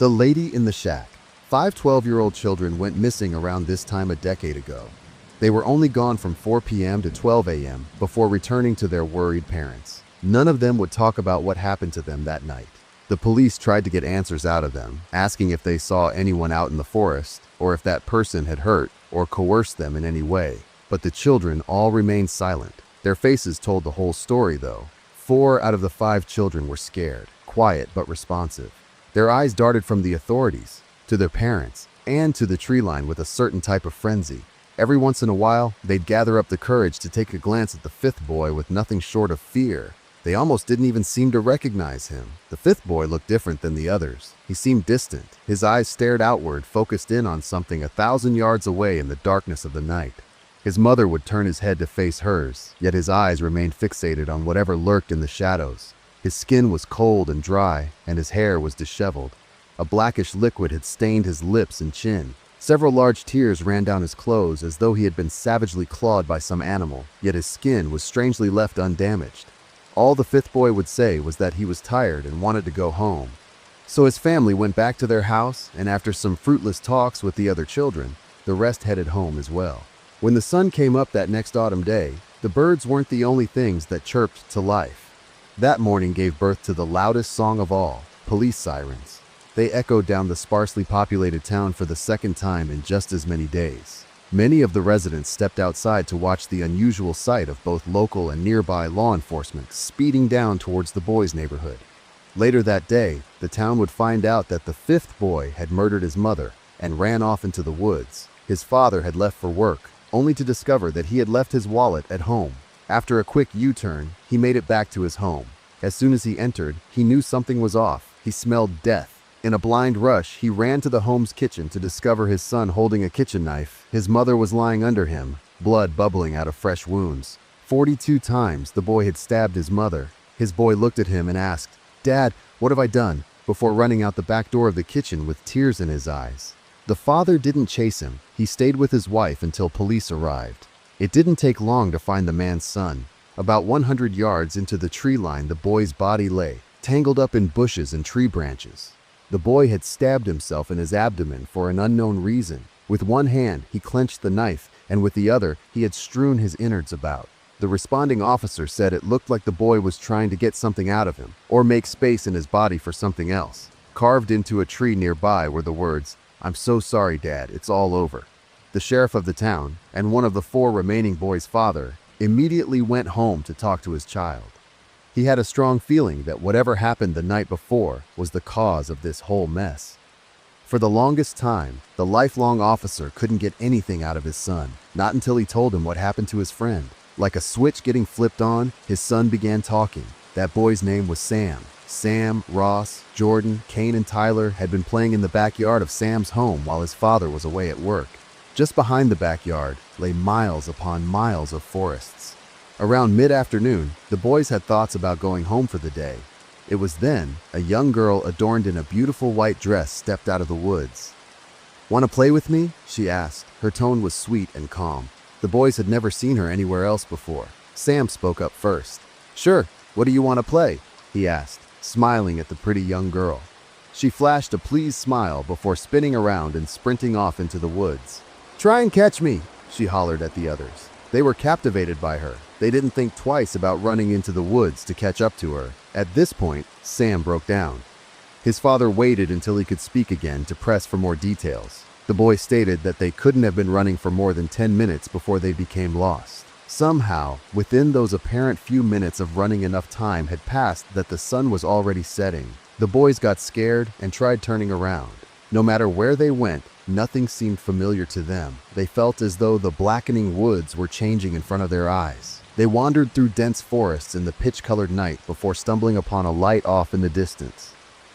The Lady in the Shack. 5 12-year-old children went missing around this time a decade ago. They were only gone from 4 p.m. to 12 a.m. before returning to their worried parents. None of them would talk about what happened to them that night. The police tried to get answers out of them, asking if they saw anyone out in the forest, or if that person had hurt or coerced them in any way. But the children all remained silent. Their faces told the whole story, though. 4 out of the 5 children were scared, quiet but responsive. Their eyes darted from the authorities to their parents and to the tree line with a certain type of frenzy. Every once in a while, they'd gather up the courage to take a glance at the 5th boy with nothing short of fear. They almost didn't even seem to recognize him. The 5th boy looked different than the others. He seemed distant. His eyes stared outward, focused in on something 1,000 yards away in the darkness of the night. His mother would turn his head to face hers, yet his eyes remained fixated on whatever lurked in the shadows. His skin was cold and dry, and his hair was disheveled. A blackish liquid had stained his lips and chin. Several large tears ran down his clothes as though he had been savagely clawed by some animal, yet his skin was strangely left undamaged. All the 5th boy would say was that he was tired and wanted to go home. So his family went back to their house, and after some fruitless talks with the other children, the rest headed home as well. When the sun came up that next autumn day, the birds weren't the only things that chirped to life. That morning gave birth to the loudest song of all, police sirens. They echoed down the sparsely populated town for the second time in just as many days. Many of the residents stepped outside to watch the unusual sight of both local and nearby law enforcement speeding down towards the boys' neighborhood. Later that day, the town would find out that the 5th boy had murdered his mother and ran off into the woods. His father had left for work, only to discover that he had left his wallet at home. After a quick U-turn, he made it back to his home. As soon as he entered, he knew something was off. He smelled death. In a blind rush, he ran to the home's kitchen to discover his son holding a kitchen knife. His mother was lying under him, blood bubbling out of fresh wounds. 42 times the boy had stabbed his mother. His boy looked at him and asked, "Dad, what have I done?" before running out the back door of the kitchen with tears in his eyes. The father didn't chase him. He stayed with his wife until police arrived. It didn't take long to find the man's son. About 100 yards into the tree line, the boy's body lay, tangled up in bushes and tree branches. The boy had stabbed himself in his abdomen for an unknown reason. With one hand, he clenched the knife, and with the other, he had strewn his innards about. The responding officer said it looked like the boy was trying to get something out of him, or make space in his body for something else. Carved into a tree nearby were the words, "I'm so sorry, Dad, it's all over." The sheriff of the town, and one of the 4 remaining boys' father, immediately went home to talk to his child. He had a strong feeling that whatever happened the night before was the cause of this whole mess. For the longest time, the lifelong officer couldn't get anything out of his son, not until he told him what happened to his friend. Like a switch getting flipped on, his son began talking. That boy's name was Sam. Sam, Ross, Jordan, Kane, and Tyler had been playing in the backyard of Sam's home while his father was away at work. Just behind the backyard lay miles upon miles of forests. Around mid-afternoon, the boys had thoughts about going home for the day. It was then a young girl adorned in a beautiful white dress stepped out of the woods. "Want to play with me?" she asked. Her tone was sweet and calm. The boys had never seen her anywhere else before. Sam spoke up first. "Sure, what do you want to play?" he asked, smiling at the pretty young girl. She flashed a pleased smile before spinning around and sprinting off into the woods. "Try and catch me," she hollered at the others. They were captivated by her. They didn't think twice about running into the woods to catch up to her. At this point, Sam broke down. His father waited until he could speak again to press for more details. The boy stated that they couldn't have been running for more than 10 minutes before they became lost. Somehow, within those apparent few minutes of running, enough time had passed that the sun was already setting. The boys got scared and tried turning around. No matter where they went, nothing seemed familiar to them. They felt as though the blackening woods were changing in front of their eyes. They wandered through dense forests in the pitch-colored night before stumbling upon a light off in the distance.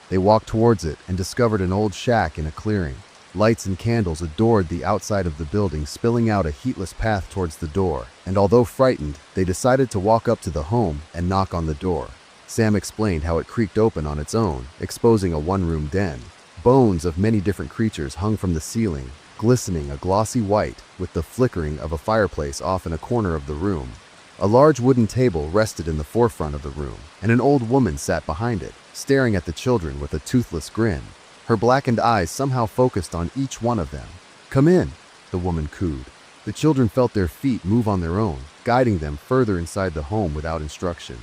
They walked towards it and discovered an old shack in a clearing. Lights and candles adored the outside of the building, spilling out a heatless path towards the door. And although frightened, they decided to walk up to the home and knock on the door. Sam explained how it creaked open on its own, exposing a one-room den. Bones of many different creatures hung from the ceiling, glistening a glossy white with the flickering of a fireplace off in a corner of the room. A large wooden table rested in the forefront of the room, and an old woman sat behind it, staring at the children with a toothless grin. her blackened eyes somehow focused on each one of them. "Come in," the woman cooed. The children felt their feet move on their own, guiding them further inside the home without instruction.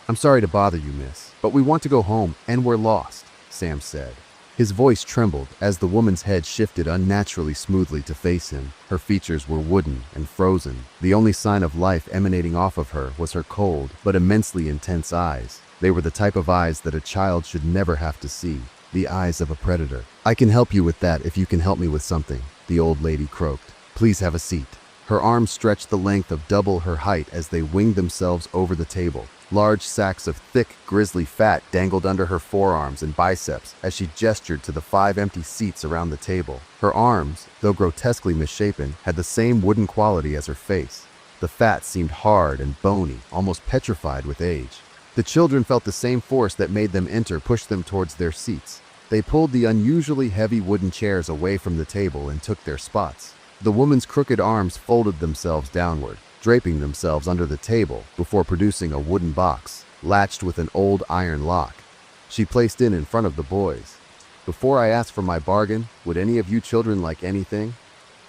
"I'm sorry to bother you, miss, but we want to go home and we're lost," Sam said. His voice trembled as the woman's head shifted unnaturally smoothly to face him. Her features were wooden and frozen. The only sign of life emanating off of her was her cold but immensely intense eyes. They were the type of eyes that a child should never have to see, the eyes of a predator. "I can help you with that if you can help me with something," the old lady croaked. "Please have a seat." Her arms stretched the length of double her height as they winged themselves over the table. Large sacks of thick, grisly fat dangled under her forearms and biceps as she gestured to the 5 empty seats around the table. Her arms, though grotesquely misshapen, had the same wooden quality as her face. The fat seemed hard and bony, almost petrified with age. The children felt the same force that made them enter push them towards their seats. They pulled the unusually heavy wooden chairs away from the table and took their spots. The woman's crooked arms folded themselves downward, draping themselves under the table before producing a wooden box, latched with an old iron lock. She placed it in front of the boys. "Before I ask for my bargain, would any of you children like anything?"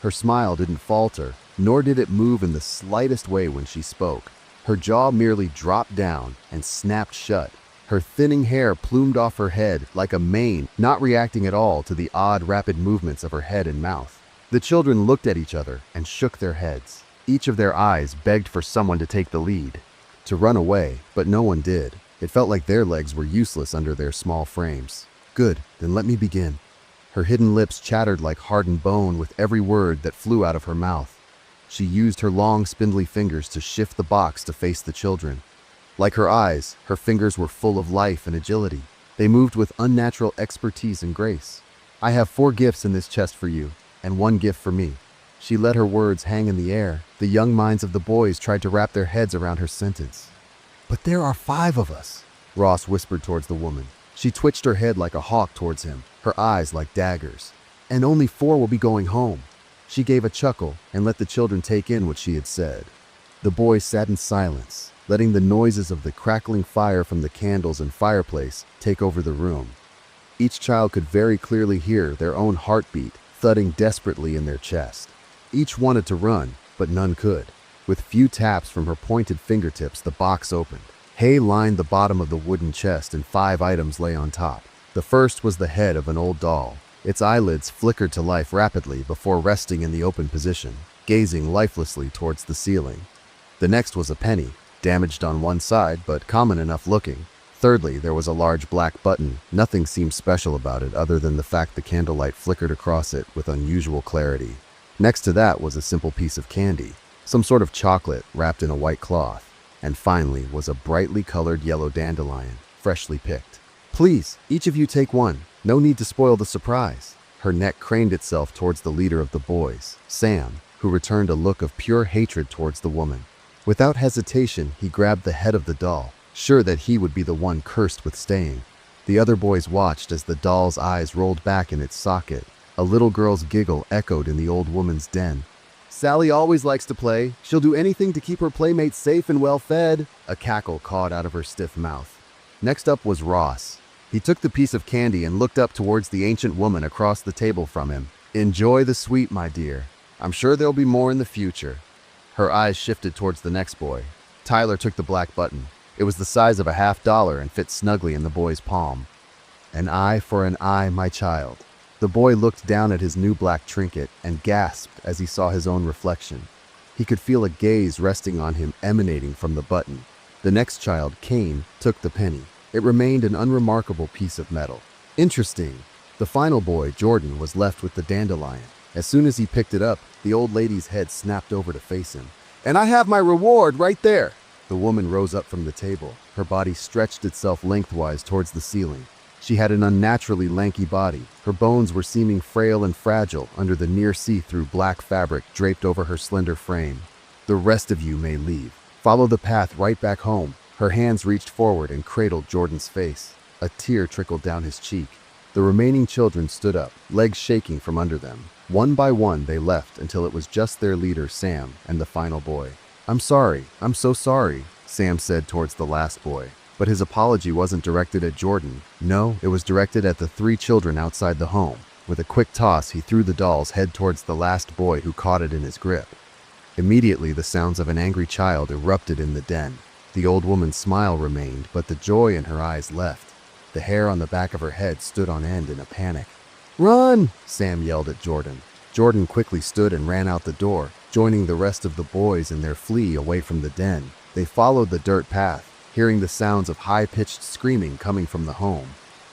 Her smile didn't falter, nor did it move in the slightest way when she spoke. Her jaw merely dropped down and snapped shut. Her thinning hair plumed off her head like a mane, not reacting at all to the odd, rapid movements of her head and mouth. The children looked at each other and shook their heads. Each of their eyes begged for someone to take the lead, to run away, but no one did. It felt like their legs were useless under their small frames. "Good, then let me begin." Her hidden lips chattered like hardened bone with every word that flew out of her mouth. She used her long, spindly fingers to shift the box to face the children. Like her eyes, her fingers were full of life and agility. They moved with unnatural expertise and grace. "I have 4 gifts in this chest for you, and 1 gift for me." She let her words hang in the air. The young minds of the boys tried to wrap their heads around her sentence. "But there are 5 of us," Ross whispered towards the woman. She twitched her head like a hawk towards him, her eyes like daggers. "And only 4 will be going home." She gave a chuckle and let the children take in what she had said. The boys sat in silence, letting the noises of the crackling fire from the candles and fireplace take over the room. Each child could very clearly hear their own heartbeat thudding desperately in their chest. Each wanted to run, but none could. With few taps from her pointed fingertips, the box opened. Hay lined the bottom of the wooden chest and 5 items lay on top. The first was the head of an old doll. Its eyelids flickered to life rapidly before resting in the open position, gazing lifelessly towards the ceiling. The next was a penny, damaged on one side, but common enough looking. Thirdly, there was a large black button. Nothing seemed special about it other than the fact the candlelight flickered across it with unusual clarity. Next to that was a simple piece of candy, some sort of chocolate wrapped in a white cloth. And finally was a brightly colored yellow dandelion, freshly picked. "Please, each of you take one. No need to spoil the surprise." Her neck craned itself towards the leader of the boys, Sam, who returned a look of pure hatred towards the woman. Without hesitation, he grabbed the head of the doll, sure that he would be the one cursed with staying. The other boys watched as the doll's eyes rolled back in its socket. A little girl's giggle echoed in the old woman's den. "Sally always likes to play. She'll do anything to keep her playmates safe and well fed." A cackle cawed out of her stiff mouth. Next up was Ross. He took the piece of candy and looked up towards the ancient woman across the table from him. "Enjoy the sweet, my dear. I'm sure there'll be more in the future." Her eyes shifted towards the next boy. Tyler took the black button. It was the size of a $50 and fit snugly in the boy's palm. "An eye for an eye, my child." The boy looked down at his new black trinket and gasped as he saw his own reflection. He could feel a gaze resting on him emanating from the button. The next child, Kane, took the penny. It remained an unremarkable piece of metal. Interesting. The final boy, Jordan, was left with the dandelion. As soon as he picked it up, the old lady's head snapped over to face him. "And I have my reward right there." The woman rose up from the table. Her body stretched itself lengthwise towards the ceiling. She had an unnaturally lanky body. Her bones were seeming frail and fragile under the near see-through black fabric draped over her slender frame. "The rest of you may leave. Follow the path right back home." Her hands reached forward and cradled Jordan's face. A tear trickled down his cheek. The remaining children stood up, legs shaking from under them. One by one, they left until it was just their leader, Sam, and the final boy. I'm so sorry," Sam said towards the last boy. But his apology wasn't directed at Jordan. No, it was directed at the three children outside the home. With a quick toss, he threw the doll's head towards the last boy who caught it in his grip. Immediately, the sounds of an angry child erupted in the den. The old woman's smile remained, but the joy in her eyes left. The hair on the back of her head stood on end in a panic. "Run!" Sam yelled at Jordan. Jordan quickly stood and ran out the door, joining the rest of the boys in their flee away from the den. They followed the dirt path, hearing the sounds of high-pitched screaming coming from the home.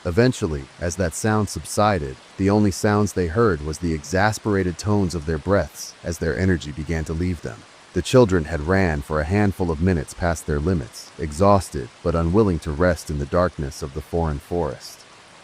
Eventually, as that sound subsided, the only sounds they heard was the exasperated tones of their breaths as their energy began to leave them. The children had ran for a handful of minutes past their limits, exhausted but unwilling to rest in the darkness of the foreign forest.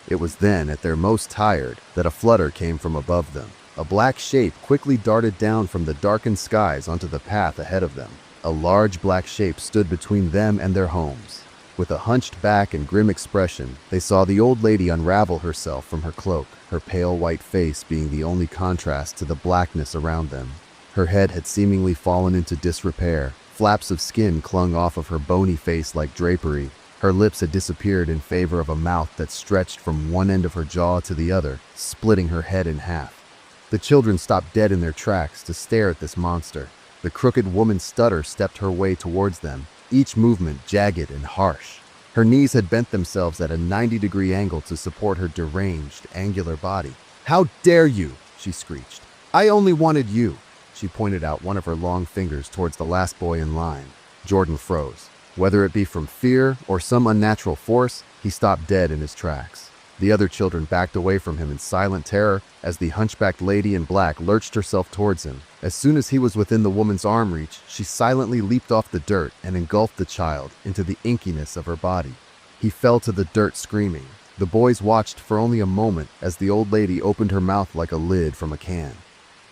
It was then, at their most tired, that a flutter came from above them. A black shape quickly darted down from the darkened skies onto the path ahead of them. A large black shape stood between them and their homes. With a hunched back and grim expression, they saw the old lady unravel herself from her cloak, her pale white face being the only contrast to the blackness around them. Her head had seemingly fallen into disrepair. Flaps of skin clung off of her bony face like drapery. Her lips had disappeared in favor of a mouth that stretched from one end of her jaw to the other, splitting her head in half. The children stopped dead in their tracks to stare at this monster. The crooked woman's stutter stepped her way towards them, each movement jagged and harsh. Her knees had bent themselves at a 90-degree angle to support her deranged, angular body. "How dare you!" she screeched. "I only wanted you." She pointed out one of her long fingers towards the last boy in line. Jordan froze. Whether it be from fear or some unnatural force, he stopped dead in his tracks. The other children backed away from him in silent terror as the hunchbacked lady in black lurched herself towards him. As soon as he was within the woman's arm reach, she silently leaped off the dirt and engulfed the child into the inkiness of her body. He fell to the dirt screaming. The boys watched for only a moment as the old lady opened her mouth like a lid from a can.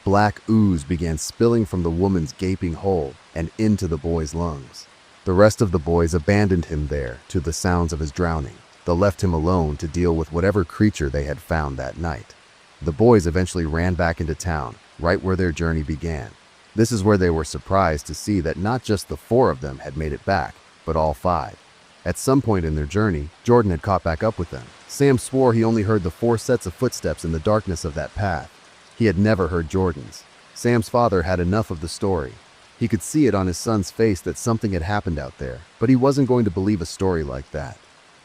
Black ooze began spilling from the woman's gaping hole and into the boy's lungs. The rest of the boys abandoned him there to the sounds of his drowning. They left him alone to deal with whatever creature they had found that night. The boys eventually ran back into town, right where their journey began. This is where they were surprised to see that not just the four of them had made it back, but all five. At some point in their journey, Jordan had caught back up with them. Sam swore he only heard the 4 sets of footsteps in the darkness of that path. He had never heard Jordan's. Sam's father had enough of the story. He could see it on his son's face that something had happened out there, but he wasn't going to believe a story like that.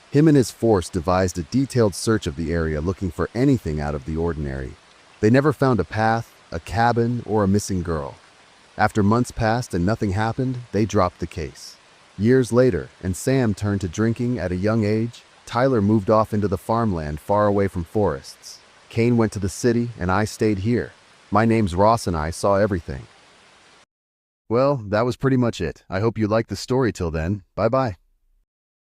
Him and his force devised a detailed search of the area looking for anything out of the ordinary. They never found a path, a cabin, or a missing girl. After months passed and nothing happened, they dropped the case. Years later, and Sam turned to drinking at a young age, Tyler moved off into the farmland far away from forests. Kane went to the city, and I stayed here. My name's Ross, and I saw everything. Well, that was pretty much it. I hope you liked the story till then. Bye-bye.